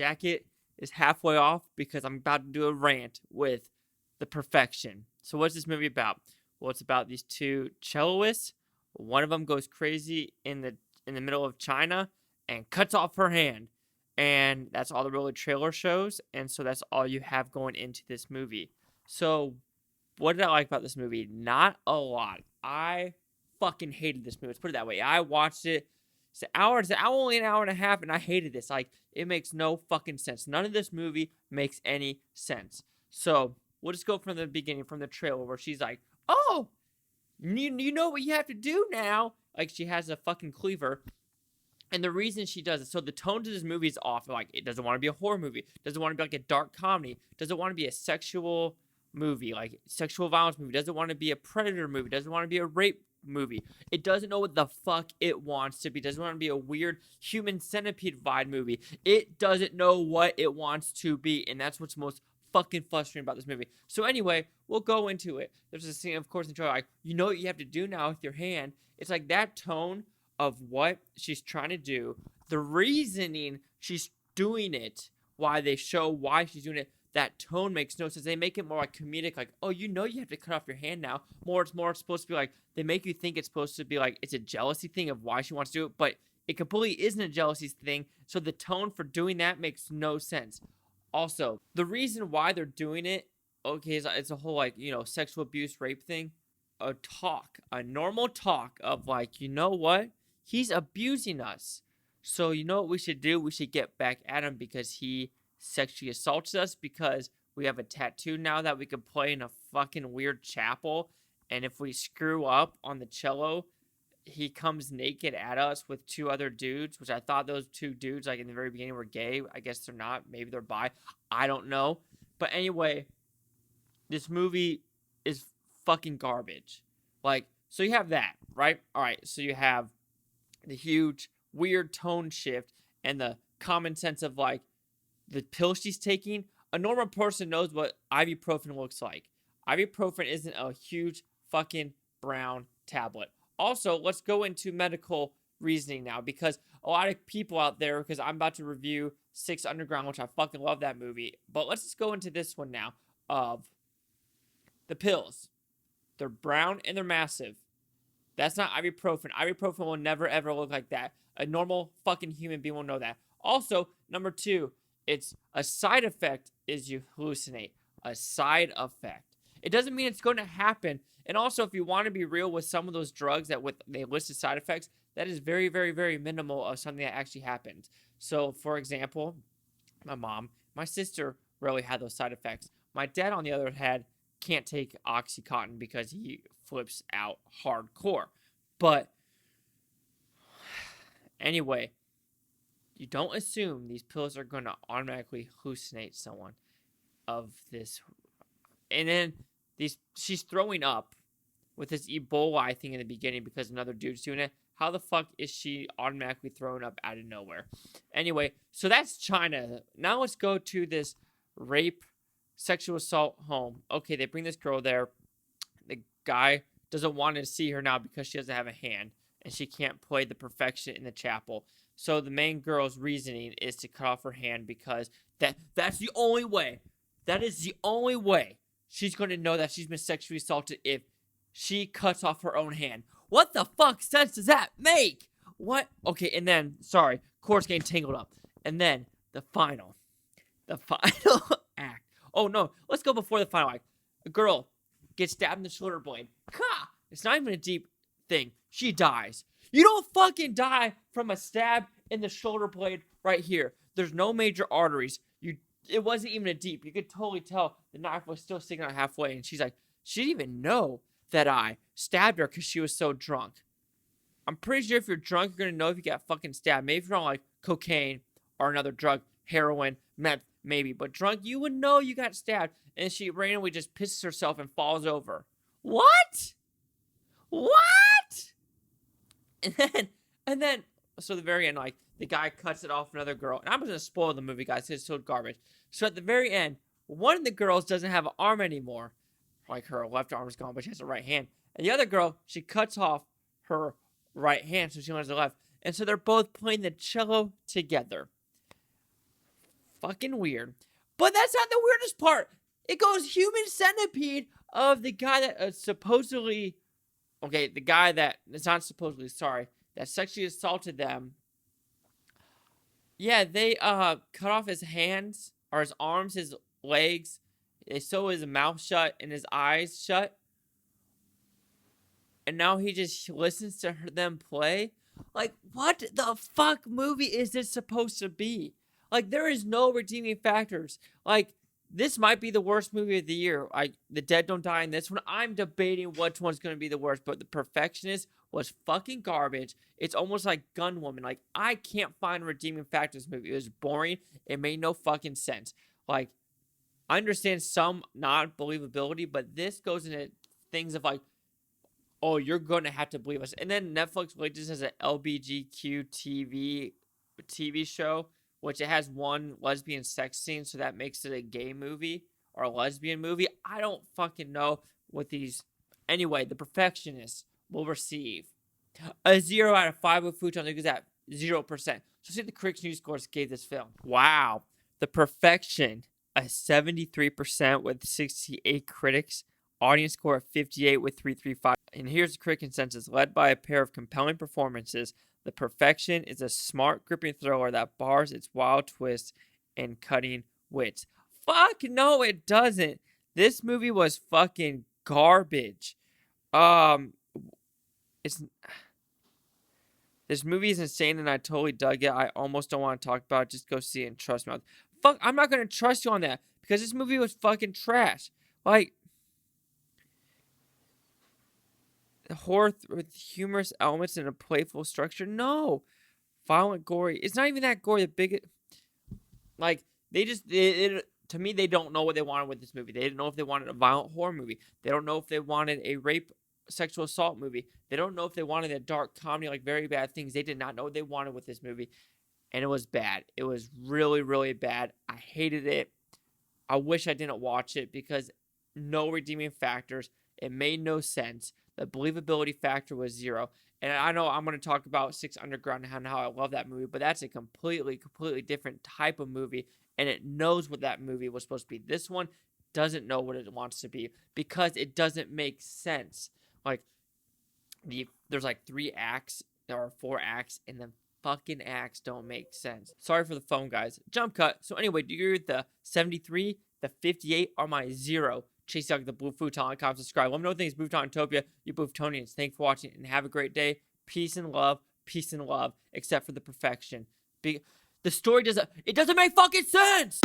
jacket is halfway off because I'm about to do a rant with the perfection. So what's this movie about? Well, it's about these two celloists. One of them goes crazy in the middle of China and cuts off her hand. And that's all the really trailer shows. And so that's all you have going into this movie. So what did I like about this movie? Not a lot. I fucking hated this movie. Let's put it that way. I watched it. It's only an hour and a half, and I hated this. Like, it makes no fucking sense. None of this movie makes any sense. So we'll just go from the beginning, from the trailer, where she's like, "Oh, you know what you have to do now." Like, she has a fucking cleaver. And the reason she does it, so the tone to this movie is off. Like, it doesn't want to be a horror movie. It doesn't want to be like a dark comedy. It doesn't want to be a sexual movie, like sexual violence movie. It doesn't want to be a predator movie. It doesn't want to be a rape movie. It doesn't know what the fuck it wants to be. It doesn't want to be a weird human centipede vibe movie. It doesn't know what it wants to be. And that's what's most fucking frustrating about this movie. So anyway, we'll go into it. There's a scene, of course, in the trailer, like, you know what you have to do now with your hand. It's like that tone of what she's trying to do, the reasoning she's doing it, why they show why she's doing it, that tone makes no sense. They make it more like comedic, like, oh, you know you have to cut off your hand now. It's more supposed to be like, they make you think it's supposed to be like, it's a jealousy thing of why she wants to do it, but it completely isn't a jealousy thing, so the tone for doing that makes no sense. Also, the reason why they're doing it, okay, it's a whole, like, you know, sexual abuse, rape thing. A normal talk of like, you know what? He's abusing us. So you know what we should do? We should get back at him because he sexually assaults us, because we have a tattoo now that we could play in a fucking weird chapel. And if we screw up on the cello, he comes naked at us with two other dudes, which I thought those two dudes, like in the very beginning, were gay. I guess they're not. Maybe they're bi. I don't know. But anyway, this movie is fucking garbage. Like, so you have that, right? All right, so you have the huge weird tone shift and the common sense of like the pill she's taking. A normal person knows what ibuprofen looks like. Ibuprofen isn't a huge fucking brown tablet. Also, let's go into medical reasoning now, because a lot of people out there, because I'm about to review Six Underground, which I fucking love that movie, but let's just go into this one now of the pills. They're brown and they're massive. That's not ibuprofen. Ibuprofen will never ever look like that. A normal fucking human being will know that. Also, number two, it's a side effect is you hallucinate. A side effect. It doesn't mean it's going to happen. And also, if you want to be real with some of those drugs that they listed side effects, that is very, very, very minimal of something that actually happens. So, for example, my mom, my sister rarely had those side effects. My dad, on the other hand, can't take Oxycontin because he flips out hardcore. But anyway, you don't assume these pills are going to automatically hallucinate someone of this. And then she's throwing up with this Ebola thing in the beginning because another dude's doing it. How the fuck is she automatically throwing up out of nowhere? Anyway, so that's China. Now let's go to this rape, sexual assault home. Okay, they bring this girl there. The guy doesn't want to see her now because she doesn't have a hand and she can't play the perfection in the chapel. So the main girl's reasoning is to cut off her hand because that's the only way. That is the only way she's going to know that she's been sexually assaulted, if she cuts off her own hand. What the fuck sense does that make? What? Okay, and then, sorry, court's getting tangled up. And then the final act. Oh no, let's go before the final act. A girl gets stabbed in the shoulder blade. Ka! It's not even a deep thing. She dies. You don't fucking die from a stab in the shoulder blade right here. There's no major arteries. It wasn't even a deep. You could totally tell the knife was still sticking out halfway. And she's like, she didn't even know that I stabbed her because she was so drunk. I'm pretty sure if you're drunk, you're going to know if you got fucking stabbed. Maybe if you're on like cocaine or another drug, heroin, meth, maybe. But drunk, you would know you got stabbed. And she randomly just pisses herself and falls over. What? What? And then, so at the very end, like, the guy cuts it off another girl. And I'm going to spoil the movie, guys. It's so garbage. So at the very end, one of the girls doesn't have an arm anymore. Like, her left arm is gone, but she has a right hand. And the other girl, she cuts off her right hand, so she only has the left. And so they're both playing the cello together. Fucking weird. But that's not the weirdest part. It goes human centipede of the guy that supposedly, okay, the guy that, it's not supposedly, sorry, that sexually assaulted them. Yeah, they cut off his hands, or his arms, his legs. They sew his mouth shut and his eyes shut. And now he just listens to them play. Like, what the fuck movie is this supposed to be? Like, there is no redeeming factors. Like, this might be the worst movie of the year. Like, The Dead Don't Die in this one. I'm debating which one's going to be the worst. But The Perfectionist was fucking garbage. It's almost like Gun Woman. Like, I can't find redeeming factors in this movie. It was boring. It made no fucking sense. Like, I understand some not believability, but this goes into things of like, oh, you're going to have to believe us. And then Netflix releases as an LBGQ TV show, which it has one lesbian sex scene, so that makes it a gay movie or a lesbian movie. I don't fucking know what these... Anyway, The Perfectionist will receive a 0 out of 5 with Futon because at 0%. So see the critics' news scores gave this film. Wow. The Perfection, a 73% with 68 critics. Audience score of 58 with 335. And here's the critic consensus. Led by a pair of compelling performances, The Perfection is a smart, gripping thriller that bars its wild twists and cutting wits. Fuck no, it doesn't. This movie was fucking garbage. This movie is insane and I totally dug it. I almost don't want to talk about it. Just go see it and trust me. Fuck, I'm not going to trust you on that because this movie was fucking trash. Like, horror with humorous elements and a playful structure? No. Violent, gory. It's not even that gory. The biggest... Like, they just... to me, they don't know what they wanted with this movie. They didn't know if they wanted a violent horror movie. They don't know if they wanted a rape, sexual assault movie. They don't know if they wanted a dark comedy, like Very Bad Things. They did not know what they wanted with this movie. And it was bad. It was really, really bad. I hated it. I wish I didn't watch it because no redeeming factors. It made no sense. The believability factor was 0. And I know I'm going to talk about Six Underground and how I love that movie, but that's a completely different type of movie, and it knows what that movie was supposed to be. This one doesn't know what it wants to be because it doesn't make sense. Like, there's like 3 acts, there are 4 acts, and the fucking acts don't make sense. Sorry for the phone, guys. Jump cut. So anyway, do you agree with the 73, the 58, or my 0? Chase out the Blue Futon, comment, subscribe. Let me know what you think. It's Booftonian, you Booftonians. Thanks for watching and have a great day. Peace and love, except for The Perfection. The story doesn't make fucking sense!